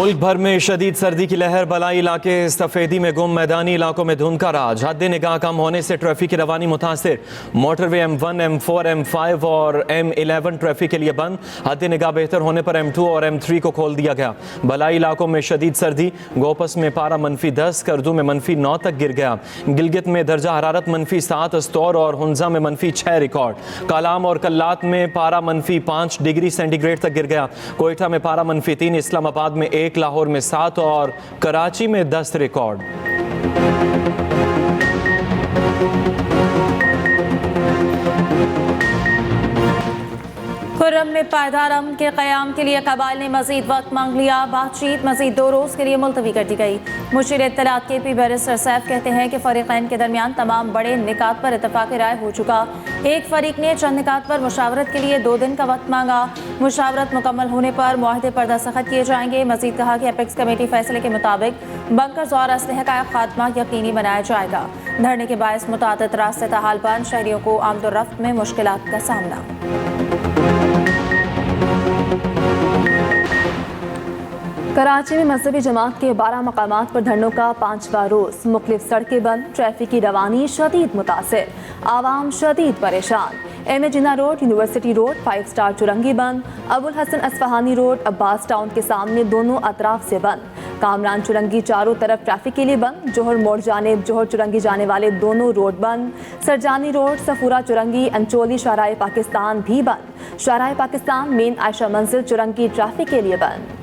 मुल्क भर में शदीद सर्दी की लहर, बलाई इलाके सफेदी में गुम, मैदानी इलाकों में धुंध का राज। हद निगाह कम होने से ट्रैफिक की रवानी मुतासिर। मोटरवे M1, M4, M5 और M11 ट्रैफिक के लिए बंद। हद निगाह बेहतर होने पर M2 और M3 को खोल दिया गया। बलाई इलाकों में शदीद सर्दी, गोपस में पारा -10, करदू में -9 तक गिर गया। गिलगित में दर्जा हरारत -7, अस्तौर और हुंजा में -6 रिकॉर्ड। कालाम और कल्लात में पारा -5 डिग्री सेंटीग्रेड तक गिर गया। कोयटा में पारा -3, इस्लामाबाद में 1, लाहौर में 7 और कराची में 10 रिकॉर्ड। खुर्रम में पायदार अमन के क़याम के लिए कबाइल ने मजीद वक्त मांग लिया। बातचीत मजीद 2 रोज़ के लिए मुलतवी कर दी गई। मुशीर इत्तलात KP बैरिस्टर सैफ कहते हैं कि फ़रीक़ैन के दरमियान तमाम बड़े निकात पर इत्तफ़ाक़ राय हो चुका। एक फ़रीक ने चंद निकात पर मुशावरत के लिए 2 दिन का वक्त मांगा। मुशावरत मुकम्मल होने पर मुआहदे पर दस्तखत किए जाएंगे। मजीद कहा कि अपेक्स कमेटी फैसले के मुताबिक बंकर्स और असलहे का खात्मा यकीनी बनाया जाएगा। धरने के बायस मुतादिद रास्ते ताहाल बंद, शहरियों को आमदोरफ्त में मुश्किलात का सामना। कराची में मजहबी जमात के 12 मकामात पर धरनों का 5वां रोज़। मुख्तलिफ सड़कें बंद, ट्रैफिक की रवानी शदीद मुतासिर, आवाम शदीद परेशान। MA Jinnah road, university road, 5 star Chowrangi बंद। अबुल हसन अस्फहानी रोड अब्बास टाउन के सामने दोनों अतराफ से बंद। कामरान चुरंगी चारों तरफ ट्रैफिक के लिए बंद। जोहर मोड़ जानिब जोहर चुरंगी जाने वाले दोनों रोड बंद। सरजानी रोड, सफूरा चुरंगी, अंचोली शाहराह पाकिस्तान भी बंद। शाहराह पाकिस्तान मेन आयशा मंजिल चुरंगी ट्रैफिक के लिए बंद।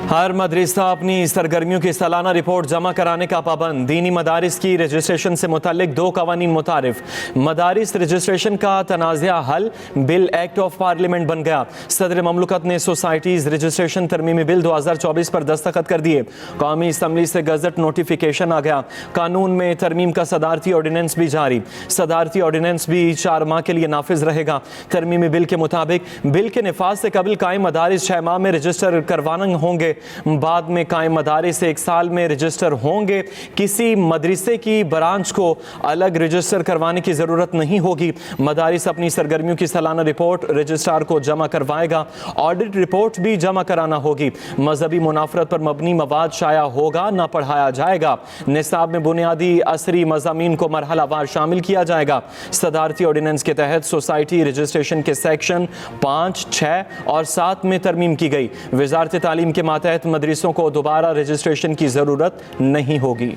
हर मदरसा अपनी सरगर्मियों की सालाना रिपोर्ट जमा कराने का पाबंद। दीनी मदारिस की रजिस्ट्रेशन से मुतल्लिक 2 कवानीन मुतारिफ। मदारिस रजिस्ट्रेशन का तनाज़ा हल बिल एक्ट ऑफ पार्लियामेंट बन गया। सदर ममलकत ने सोसाइटीज़ रजिस्ट्रेशन तरमीमी बिल 2024 पर दस्तखत कर दिए। कौमी असम्बली से गजट नोटिफिकेशन आ गया। कानून में तरमीम का सदारती ऑर्डिनेंस भी जारी। सदारती ऑर्डिनेंस भी 4 माह के लिए नाफिज रहेगा। तरमीमी बिल के मुताबिक बिल के निफाज से कबल कायम मदारिस 6 माह में रजिस्टर करवाना होंगे। बाद में कायम मदारिस 1 साल में रजिस्टर होंगे। किसी मदरसे की ब्रांच को अलग रजिस्टर करवाने की ज़रूरत नहीं होगी। मदारिस अपनी सरगर्मियों की सालाना रिपोर्ट रजिस्ट्रार को जमा करवाएगा। ऑडिट रिपोर्ट भी जमा कराना होगी। मजहबी मुनाफरत पर मबनी मवाद शाया होगा, न पढ़ाया जाएगा। निसाब में बुनियादी असरी मज़ामीन को मरहलावार शामिल किया जाएगा। सदारती ऑर्डिनेंस के तहत सोसाइटी रजिस्ट्रेशन के सेक्शन 5, 6 और 7 में तरमीम की गई। वज़ारत तालीम के मातहत मदरसों को दोबारा रजिस्ट्रेशन की जरूरत नहीं होगी।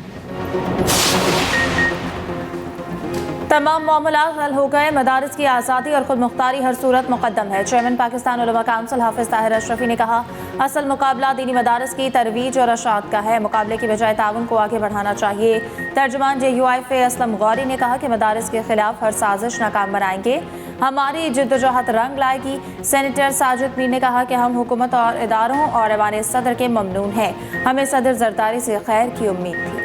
तमाम मामलात हल हो गए। मदारिस की आज़ादी और खुद मुख्तारी हर सूरत मुकद्दम है। चेयरमैन पाकिस्तान उलमा काउंसिल हाफिज ताहिर अशरफी ने कहा, असल मुकाबला दीनी मदारिस की तरवीज और अशात का है। मुकाबले की बजाय ताउन को आगे बढ़ाना चाहिए। तर्जुमान JUIF असलम गौरी ने कहा कि मदारिस के खिलाफ हर साजिश नाकाम बनाएंगे, हमारी जिद्दोजहद रंग लाएगी। सेनेटर साजिद मीर ने कहा कि हम हुकूमत और इदारों और ऐवान सदर के ममनून हैं। हमें सदर जरदारी से खैर की उम्मीद थी।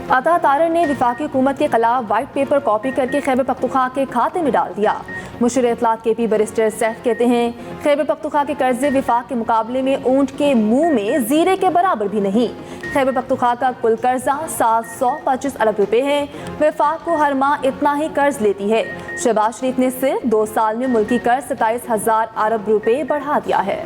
अता तारर ने वफाकी हुकूमत के खिलाफ वाइट पेपर कॉपी करके खैबर पख्तूनख्वा के खाते में डाल दिया। मुशीर इत्तलात KP बैरिस्टर सैफ कहते हैं, खैबर पख्तूनख्वा के कर्जे विफाक के मुकाबले में ऊंट के मुंह में जीरे के बराबर भी नहीं। खैबर पख्तूनख्वा का कुल कर्जा 725 अरब रुपए है। विफाक को हर माह इतना ही कर्ज लेती है। शहबाज शरीफ ने सिर्फ 2 साल में मुल्की कर्ज 27,000 अरब रुपए बढ़ा दिया है।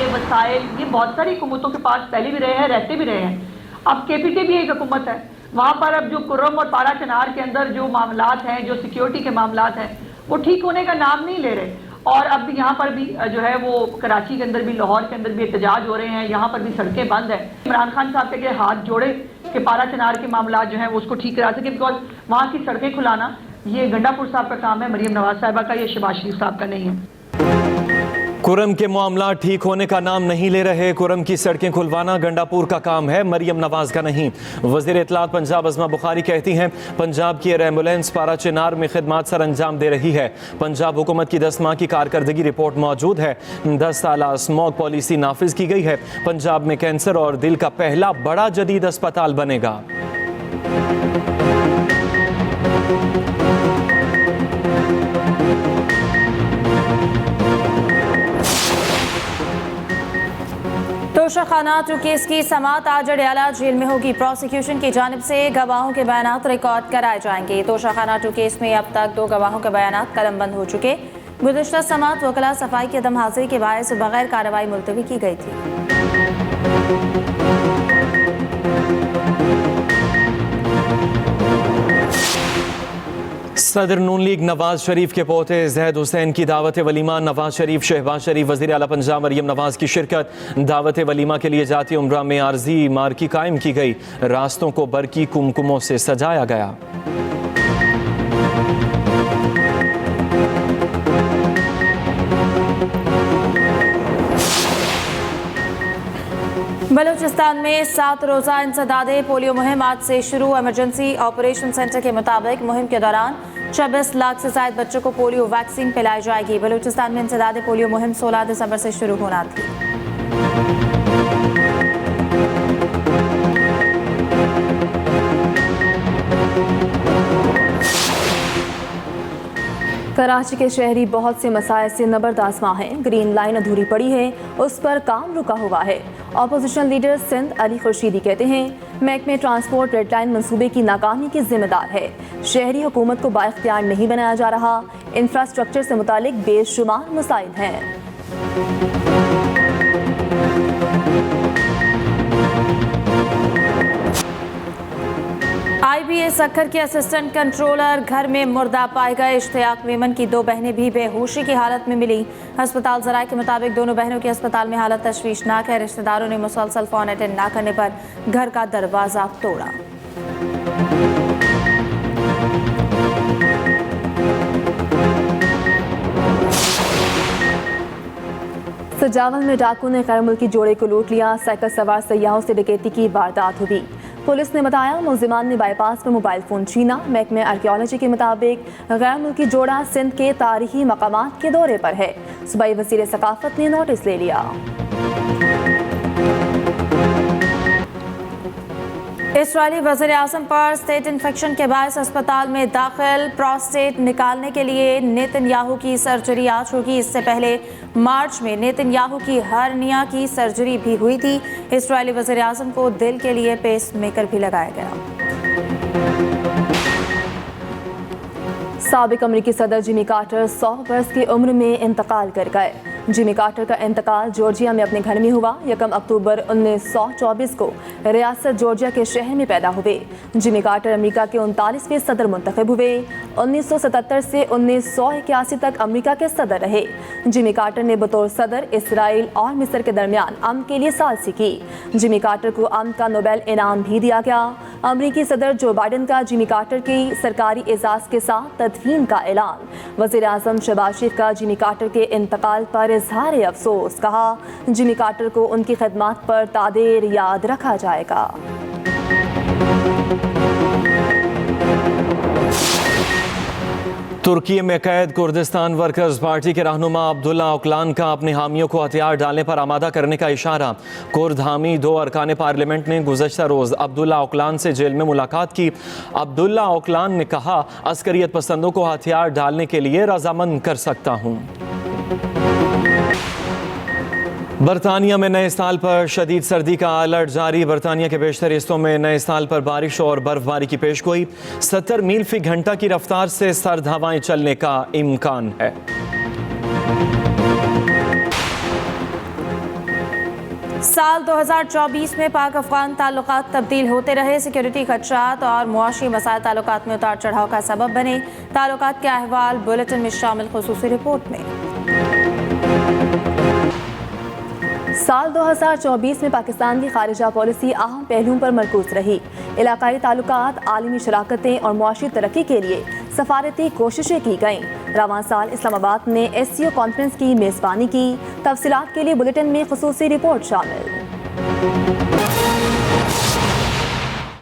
वसाइल ये बहुत सारी हुकूमतों के पास पहले भी रहे हैं, रहते भी रहे हैं। अब KP की भी एक हुकूमत है, वहाँ पर अब जो कुर्रम और पारा चनार के अंदर जो मामलात हैं, जो सिक्योरिटी के मामलात हैं, वो ठीक होने का नाम नहीं ले रहे। और अब यहाँ पर भी जो है वो कराची के अंदर भी, लाहौर के अंदर भी एहतजाज हो रहे हैं। यहाँ पर भी सड़कें बंद हैं। इमरान खान साहब के हाथ जोड़े कि पारा चनार के मामलात जो हैं वो उसको ठीक करा सके, बिकॉज वहाँ की सड़कें खुलाना ये गंडापुर साहब का काम है, मरीम नवाज साहिबा का, ये शहबाज शरीफ साहब का नहीं है। कुरम के मामला ठीक होने का नाम नहीं ले रहे। कुरम की सड़कें खुलवाना गंडापुर का काम है, मरियम नवाज का नहीं। वज़ीर इत्तलात पंजाब अज़मा बुखारी कहती हैं, पंजाब की एयर एम्बुलेंस पारा चिनार में खिदमात सर अंजाम दे रही है। पंजाब हुकूमत की 10 माह की कारकर्दगी रिपोर्ट मौजूद है। 10 साला स्मॉग पॉलिसी नाफिज की गई है। पंजाब में कैंसर और दिल का पहला बड़ा जदीद अस्पताल बनेगा। तोशा खाना टू केस की समाअत आज अडयाला जेल में होगी। प्रोसिक्यूशन की जानिब से गवाहों के बयान रिकॉर्ड कराए जाएंगे। तोशा खाना टू केस में अब तक 2 गवाहों के बयान कलमबंद हो चुके। गुज़िश्ता समाअत वकला सफाई की अदम हाजिरी के बायस बगैर कार्रवाई मुलतवी की गई थी। सदर नून लीग नवाज शरीफ के पोते जैद हुसैन की दावत वलीमा। नवाज शरीफ, शहबाज शरीफ, वज़ीर आला पंजाब मरियम नवाज की शिरकत। दावत वलीमा के लिए जाती उम्रा में आर्जी मार्की कायम की गई। रास्तों को बरकी कुमकुमों से सजाया गया। बलूचिस्तान में 7 रोज़ा इंसदादे पोलियो मुहिम आज से शुरू। इमरजेंसी ऑपरेशन सेंटर के मुताबिक मुहिम के दौरान 26 लाख से ज्यादा बच्चों को पोलियो वैक्सीन पिलाई जाएगी। बलूचिस्तान में इंसदादे पोलियो मुहिम 16 दिसंबर से शुरू होना थी। कराची के शहरी बहुत से मसाइल से नबरदास्मा हैं। ग्रीन लाइन अधूरी पड़ी है, उस पर काम रुका हुआ है। अपोजिशन लीडर सिंध अली खुर्शीदी कहते हैं महकमे ट्रांसपोर्ट रेड लाइन मंसूबे की नाकामी की जिम्मेदार है। शहरी हुकूमत को बाइख्तियार नहीं बनाया जा रहा। इंफ्रास्ट्रक्चर से मुतालिक बेशुमार मसाइल हैं। IBA सक्खर के असिस्टेंट कंट्रोलर घर में मुर्दा पाए गए। इश्तियाक मेमन की 2 बहनें भी बेहोशी की हालत में मिली। अस्पताल ज़राए के मुताबिक दोनों बहनों की अस्पताल में हालत तशवीशनाक है। रिश्तेदारों ने मुसलसल फ़ोन अटेंड न करने पर घर का दरवाज़ा तोड़ा। सजावल में डाकू ने गैर मुल्की जोड़े को लूट लिया। साइकिल सवार सयाहों से डकैती की वारदात हुई। पुलिस ने बताया मुलजिमान ने बाईपास पर मोबाइल फ़ोन छीना। महकमे आर्कियोलॉजी के मुताबिक गैर मुल्की जोड़ा सिंध के तारीखी मकामात के दौरे पर है। सूबाई वज़ीर सकाफत ने नोटिस ले लिया। इसराइली वज़ीर आज़म पर स्टेट इन्फेक्शन के बायस अस्पताल में दाखिल। प्रोस्टेट निकालने के लिए नेतन्याहू की सर्जरी आज होगी। इससे पहले मार्च में नेतन्याहू की हर्निया की सर्जरी भी हुई थी। इसराइली वज़ीर आज़म को दिल के लिए पेस मेकर भी लगाया गया। साबिक अमरीकी सदर जिमी कार्टर 100 बरस की उम्र में इंतकाल कर गए। जिमी कार्टर का इंतकाल जॉर्जिया में अपने घर में हुआ। 1 अक्टूबर 1924 को रियासत जॉर्जिया के शहर में पैदा हुए। जिमी कार्टर अमेरिका के 39वें सदर मुंतखब हुए। 1977 से 1981 तक अमेरिका के सदर रहे। जिमी कार्टर ने बतौर सदर इसराइल और मिस्र के दरमियान अमन के लिए सालसी की। जिमी कार्टर को अमन का नोबेल इनाम भी दिया गया। अमेरिकी सदर जो बाइडन का जिमी कार्टर की सरकारी एजाज़ के साथ तदफीन का ऐलान। वज़ीर आज़म शहबाज शरीफ का जिमी कार्टर के इंतकाल पर इज़हार अफसोस। कहा जिमी कार्टर को उनकी खिदमत पर तादेर याद रखा जाएगा। तुर्की में कैद कुर्दिस्तान वर्कर्स पार्टी के रहनुमा अब्दुल्ला ओकलान का अपने हामियों को हथियार डालने पर आमादा करने का इशारा। कुर्द हामी 2 अरकान पार्लियामेंट ने गुज़श्ता रोज़ अब्दुल्ला ओकलान से जेल में मुलाकात की। अब्दुल्ला ओकलान ने कहा अस्करियत पसंदों को हथियार डालने के लिए रजामंद कर सकता हूँ। बरतानिया में नए साल पर शदीद सर्दी का अलर्ट जारी। बरतानिया के बेशतर हिस्सों में नए साल पर बारिश और बर्फबारी की पेशगोई। 70 मील फी घंटा की रफ्तार से सर्द हवाएं चलने का इम्कान है। साल 2024 में पाक अफगान ताल्लुकात तब्दील होते रहे। सिक्योरिटी खदशात और मुआशी मसाइल ताल्लुकात में उतार चढ़ाव का सबब बने। ताल्लुकात के अहवाल बुलेटिन में शामिल खुसूसी रिपोर्ट में। साल 2024 में पाकिस्तान की खारिजा पॉलिसी अहम पहलुओं पर मरकूज रही। इलाकाई ताल्लुकात, आलमी शराकतें और मुआशी तरक्की के लिए सफारती कोशिशें की गईं। रवां साल इस्लामाबाद ने SCO कॉन्फ्रेंस की मेज़बानी की। तफसीलात के लिए बुलेटिन में खुसूसी रिपोर्ट शामिल।